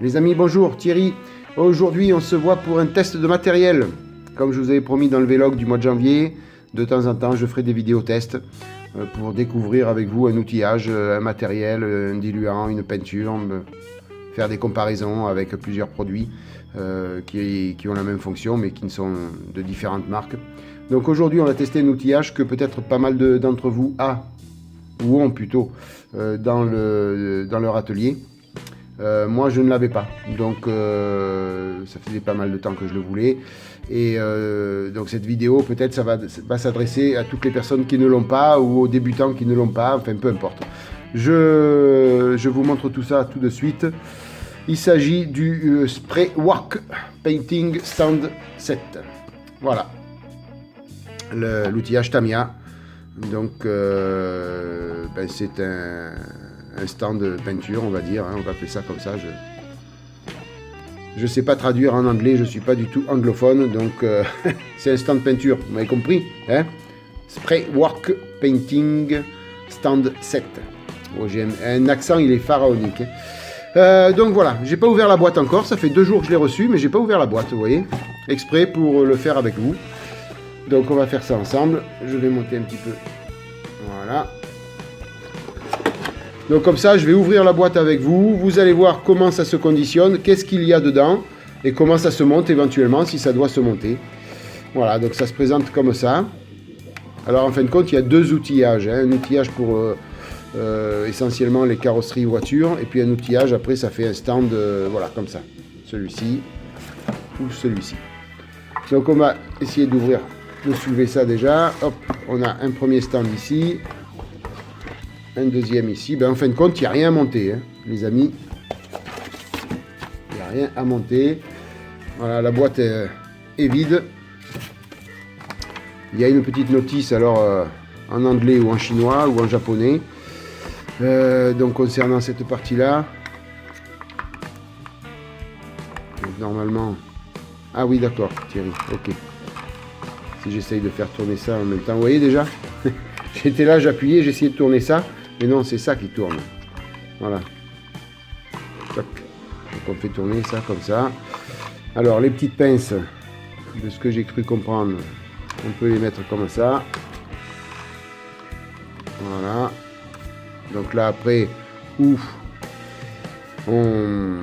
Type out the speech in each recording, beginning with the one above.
Les amis, bonjour, Thierry. Aujourd'hui, on se voit pour un test de matériel. Comme je vous avais promis dans le vlog du mois de janvier, de temps en temps, je ferai des vidéos tests pour découvrir avec vous un outillage, un matériel, un diluant, une peinture, faire des comparaisons avec plusieurs produits qui ont la même fonction mais qui sont de différentes marques. Donc aujourd'hui, on va tester un outillage que peut-être pas mal d'entre vous ont plutôt dans leur atelier. Moi je ne l'avais pas, donc ça faisait pas mal de temps que je le voulais, et donc cette vidéo peut-être ça va s'adresser à toutes les personnes qui ne l'ont pas ou aux débutants qui ne l'ont pas, enfin peu importe. Je vous montre tout ça tout de suite. Il s'agit du Spray Work Painting Stand Set. Voilà l'outillage Tamiya. Donc c'est un stand de peinture, on va dire, hein, on va appeler ça comme ça. Je sais pas traduire en anglais, je suis pas du tout anglophone, donc c'est un stand de peinture, vous m'avez compris, hein? Spray Work Painting Stand Set. Oh, j'ai un accent, il est pharaonique. Donc voilà, j'ai pas ouvert la boîte encore, ça fait 2 jours que je l'ai reçu, mais j'ai pas ouvert la boîte, vous voyez, exprès pour le faire avec vous. Donc on va faire ça ensemble. Je vais monter un petit peu, voilà. Donc comme ça, je vais ouvrir la boîte avec vous. Vous allez voir comment ça se conditionne, qu'est-ce qu'il y a dedans et comment ça se monte éventuellement si ça doit se monter. Voilà, donc ça se présente comme ça. Alors en fin de compte, il y a 2 outillages. Hein. Un outillage pour essentiellement les carrosseries voitures et puis un outillage, après ça fait un stand, voilà, comme ça. Celui-ci ou celui-ci. Donc on va essayer d'ouvrir, de soulever ça déjà. Hop, on a un premier stand ici. Un deuxième ici. En fin de compte, il n'y a rien à monter, hein, les amis. Il n'y a rien à monter. Voilà, la boîte est vide. Il y a une petite notice, alors en anglais ou en chinois ou en japonais. Donc concernant cette partie-là. Normalement. Ah oui, d'accord, Thierry. Ok. Si j'essaye de faire tourner ça en même temps. Vous voyez déjà? J'étais là, j'appuyais, j'essayais de tourner ça. Mais non, c'est ça qui tourne. Voilà. Donc on fait tourner ça comme ça. Alors les petites pinces, de ce que j'ai cru comprendre, on peut les mettre comme ça. Voilà. Donc là après, ouf, on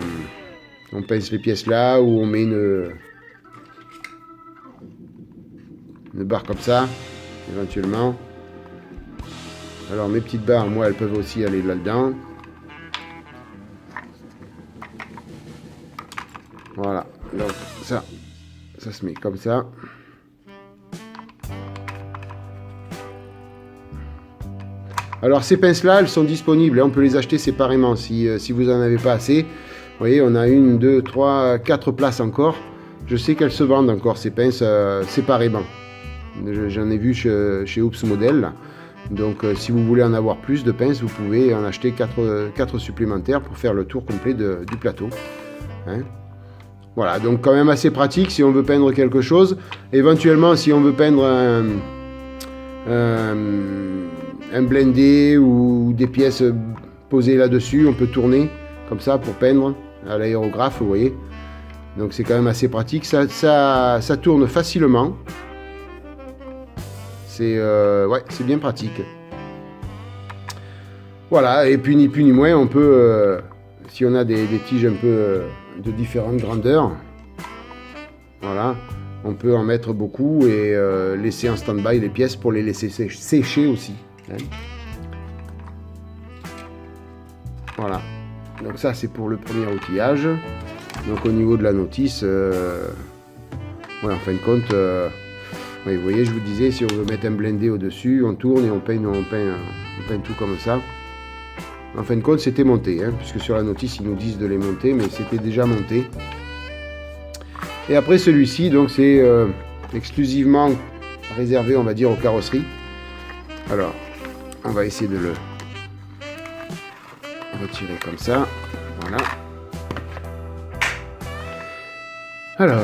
pince les pièces là, ou on met une barre comme ça, éventuellement. Alors mes petites barres, moi, elles peuvent aussi aller là-dedans. Voilà, donc ça se met comme ça. Alors ces pinces-là, elles sont disponibles, on peut les acheter séparément si vous n'en avez pas assez. Vous voyez, on a 1, 2, 3, 4 places encore. Je sais qu'elles se vendent encore, ces pinces, séparément. J'en ai vu chez Oops Model, là. Donc si vous voulez en avoir plus de pinces, vous pouvez en acheter 4 supplémentaires pour faire le tour complet du plateau. Hein? Voilà, donc quand même assez pratique si on veut peindre quelque chose. Éventuellement, si on veut peindre un blindé ou des pièces posées là-dessus, on peut tourner comme ça pour peindre à l'aérographe, vous voyez. Donc c'est quand même assez pratique, ça tourne facilement. C'est bien pratique. Voilà, et puis ni plus ni moins, on peut, si on a des tiges un peu de différentes grandeurs, voilà, on peut en mettre beaucoup et laisser en stand-by les pièces pour les laisser sécher aussi. Hein. Voilà, donc ça c'est pour le premier outillage. Donc au niveau de la notice, ouais, en fin de compte, oui, vous voyez, je vous disais, si on veut mettre un blindé au-dessus, on tourne et on peint tout comme ça. En fin de compte, c'était monté, hein, puisque sur la notice, ils nous disent de les monter, mais c'était déjà monté. Et après, celui-ci, donc c'est exclusivement réservé, on va dire, aux carrosseries. Alors, on va essayer de le retirer comme ça. Voilà. Alors,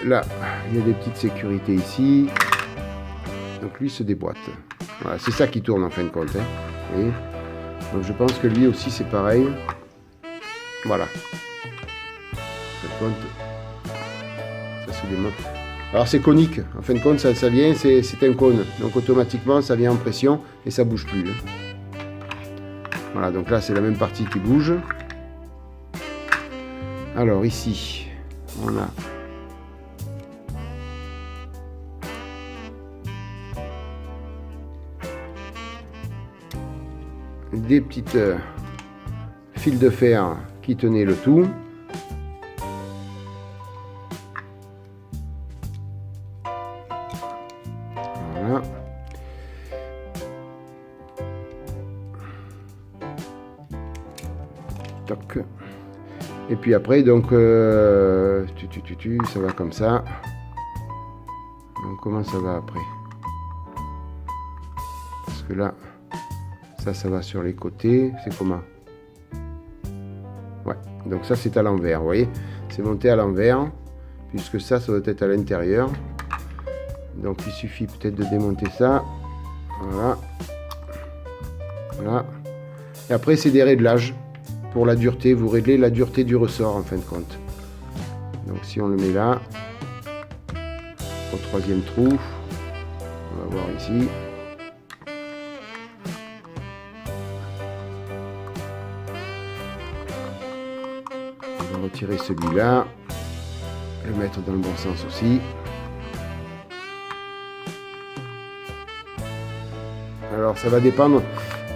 là, il y a des petites sécurités ici. Donc lui se déboîte. Voilà, c'est ça qui tourne en fin de compte. Hein. Vous voyez ? Donc je pense que lui aussi c'est pareil. Voilà. En fin de compte, ça se démonte. Alors c'est conique. En fin de compte, ça vient, c'est un cône. Donc automatiquement, ça vient en pression et ça bouge plus. Hein. Voilà, donc là c'est la même partie qui bouge. Alors ici, on a des petites fils de fer qui tenaient le tout. Voilà. Toc. Et puis après, donc, ça va comme ça. Donc, comment ça va après? Parce que là, ça va sur les côtés. C'est comment? Ouais, donc ça, c'est à l'envers, vous voyez? C'est monté à l'envers, puisque ça doit être à l'intérieur. Donc, il suffit peut-être de démonter ça. Voilà. Voilà. Et après, c'est des réglages. Pour la dureté, vous réglez la dureté du ressort en fin de compte. Donc si on le met là, au troisième trou, on va voir ici. On va retirer celui-là, le mettre dans le bon sens aussi. Alors ça va dépendre.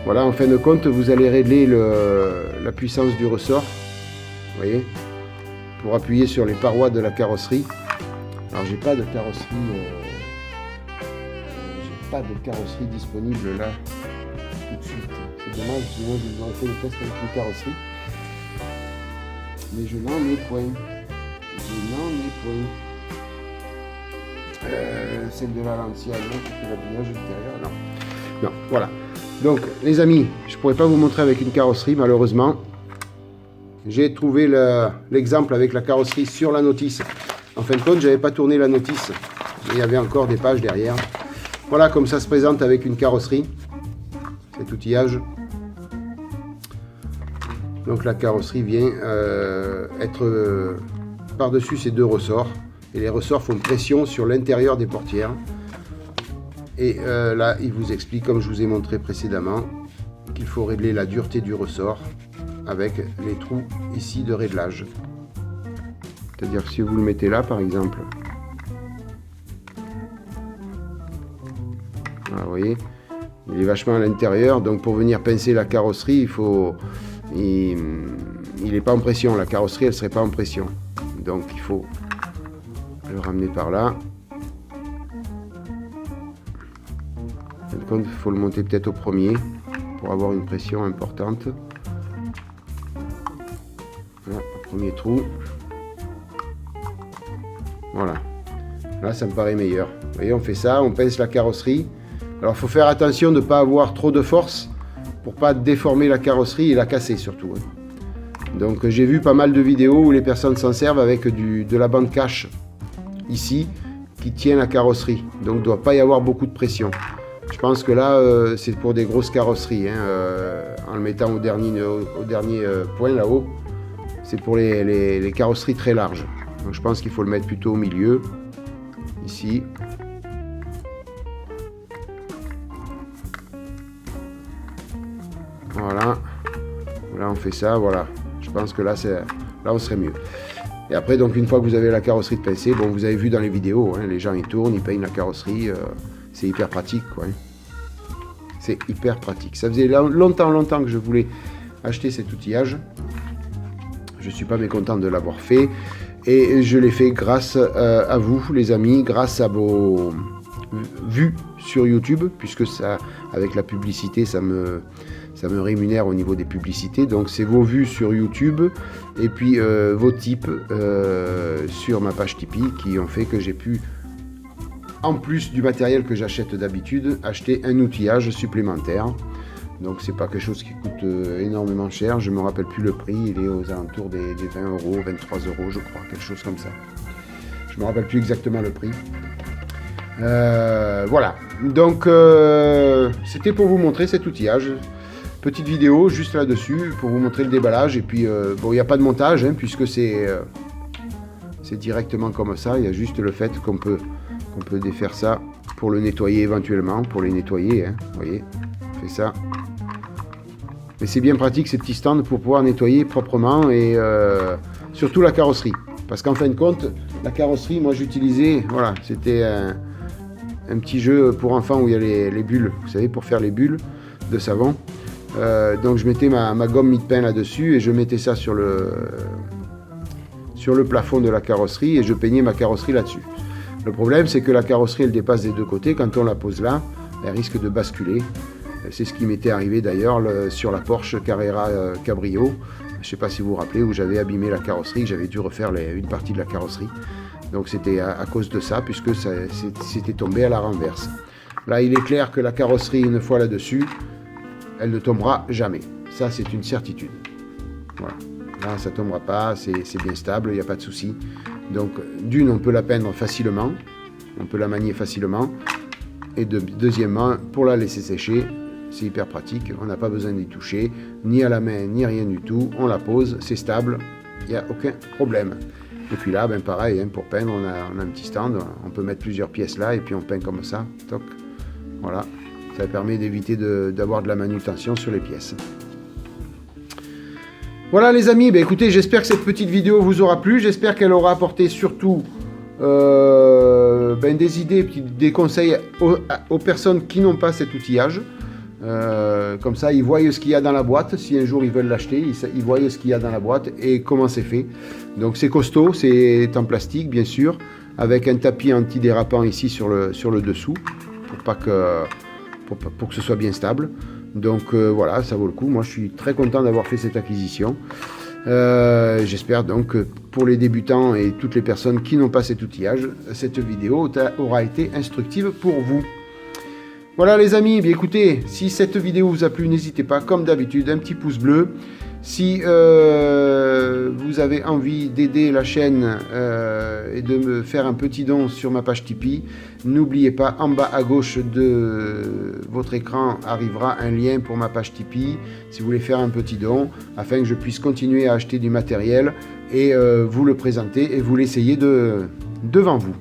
Voilà, en fin de compte, vous allez régler la puissance du ressort, vous voyez, pour appuyer sur les parois de la carrosserie. Alors, j'ai pas de carrosserie disponible là tout de suite. C'est dommage, sinon je vous aurais fait le test avec une carrosserie. Mais je n'en ai point. Celle de la Lancia, non, qui fait l'habillage intérieur, non. Non, voilà. Donc les amis, je ne pourrais pas vous montrer avec une carrosserie malheureusement. J'ai trouvé l'exemple avec la carrosserie sur la notice. En fin de compte, j'avais pas tourné la notice. Il y avait encore des pages derrière. Voilà comme ça se présente avec une carrosserie. Cet outillage. Donc la carrosserie vient être par-dessus ces deux ressorts. Et les ressorts font pression sur l'intérieur des portières. Et là, il vous explique, comme je vous ai montré précédemment, qu'il faut régler la dureté du ressort avec les trous ici de réglage. C'est-à-dire que si vous le mettez là, par exemple, voilà, vous voyez, il est vachement à l'intérieur. Donc pour venir pincer la carrosserie, il n'est pas en pression. La carrosserie, elle ne serait pas en pression. Donc il faut le ramener par là. Il faut le monter peut-être au premier pour avoir une pression importante. Voilà, le premier trou. Voilà. Là, ça me paraît meilleur. Vous voyez, on fait ça, on pince la carrosserie. Alors, il faut faire attention de ne pas avoir trop de force pour ne pas déformer la carrosserie et la casser surtout. Donc, j'ai vu pas mal de vidéos où les personnes s'en servent avec de la bande cache ici qui tient la carrosserie. Donc, il ne doit pas y avoir beaucoup de pression. Je pense que là, c'est pour des grosses carrosseries, hein, en le mettant au dernier point là-haut. C'est pour les carrosseries très larges. Donc je pense qu'il faut le mettre plutôt au milieu, ici. Voilà. Là, on fait ça, voilà. Je pense que là, on serait mieux. Et après, donc, une fois que vous avez la carrosserie de pincée, bon, vous avez vu dans les vidéos, hein, les gens, ils tournent, ils peignent la carrosserie. C'est hyper pratique, quoi. C'est hyper pratique. Ça faisait longtemps que je voulais acheter cet outillage. Je ne suis pas mécontent de l'avoir fait. Et je l'ai fait grâce à vous, les amis, grâce à vos vues sur YouTube, puisque ça, avec la publicité, ça me rémunère au niveau des publicités. Donc c'est vos vues sur YouTube et puis vos tips sur ma page Tipeee qui ont fait que j'ai pu en plus du matériel que j'achète d'habitude, acheter un outillage supplémentaire. Donc c'est pas quelque chose qui coûte énormément cher, je me rappelle plus le prix, il est aux alentours des 20 euros, 23 euros je crois, quelque chose comme ça. Je me rappelle plus exactement le prix. Voilà, donc c'était pour vous montrer cet outillage. Petite vidéo juste là-dessus pour vous montrer le déballage. Et puis bon, il n'y a pas de montage hein, puisque c'est directement comme ça. Il y a juste le fait qu'on peut défaire ça pour le nettoyer éventuellement, pour les nettoyer. Hein, vous voyez, on fait ça. Mais c'est bien pratique ces petits stands pour pouvoir nettoyer proprement et surtout la carrosserie. Parce qu'en fin de compte, la carrosserie, moi j'utilisais, voilà, c'était un petit jeu pour enfants où il y a les bulles, vous savez, pour faire les bulles de savon. Donc je mettais ma gomme mie-de-pain là-dessus et je mettais ça sur le plafond de la carrosserie et je peignais ma carrosserie là-dessus. Le problème, c'est que la carrosserie, elle dépasse des deux côtés. Quand on la pose là, elle risque de basculer. C'est ce qui m'était arrivé d'ailleurs sur la Porsche Carrera Cabrio. Je ne sais pas si vous vous rappelez, où j'avais abîmé la carrosserie, j'avais dû refaire une partie de la carrosserie. Donc c'était à cause de ça, puisque c'était tombé à la renverse. Là, il est clair que la carrosserie, une fois là-dessus, elle ne tombera jamais. Ça, c'est une certitude. Voilà. Là, ça ne tombera pas, c'est bien stable, il n'y a pas de souci. Donc, d'une, on peut la peindre facilement, on peut la manier facilement. Et deuxièmement, pour la laisser sécher, c'est hyper pratique. On n'a pas besoin d'y toucher, ni à la main, ni rien du tout. On la pose, c'est stable, il n'y a aucun problème. Et puis là, ben pareil, hein, pour peindre, on a un petit stand. On peut mettre plusieurs pièces là et puis on peint comme ça. Toc. Voilà. Ça permet d'éviter d'avoir de la manutention sur les pièces. Voilà les amis, ben écoutez, j'espère que cette petite vidéo vous aura plu. J'espère qu'elle aura apporté surtout des idées, des conseils aux personnes qui n'ont pas cet outillage. Comme ça, ils voient ce qu'il y a dans la boîte. Si un jour ils veulent l'acheter, ils voient ce qu'il y a dans la boîte et comment c'est fait. Donc c'est costaud, c'est en plastique bien sûr, avec un tapis antidérapant ici sur le dessous, pour que ce soit bien stable. Donc voilà, ça vaut le coup. Moi je suis très content d'avoir fait cette acquisition. J'espère donc que pour les débutants et toutes les personnes qui n'ont pas cet outillage, cette vidéo aura été instructive pour vous. Voilà les amis, bien écoutez, si cette vidéo vous a plu, n'hésitez pas, comme d'habitude, un petit pouce bleu. Si vous avez envie d'aider la chaîne et de me faire un petit don sur ma page Tipeee, n'oubliez pas, en bas à gauche de votre écran arrivera un lien pour ma page Tipeee, si vous voulez faire un petit don, afin que je puisse continuer à acheter du matériel et vous le présenter et vous l'essayer devant vous.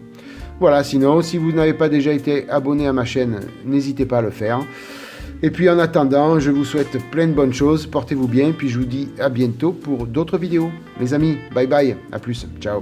Voilà, sinon, si vous n'avez pas déjà été abonné à ma chaîne, n'hésitez pas à le faire. Et puis en attendant, je vous souhaite plein de bonnes choses, portez-vous bien, puis je vous dis à bientôt pour d'autres vidéos. Les amis, bye bye, à plus, ciao.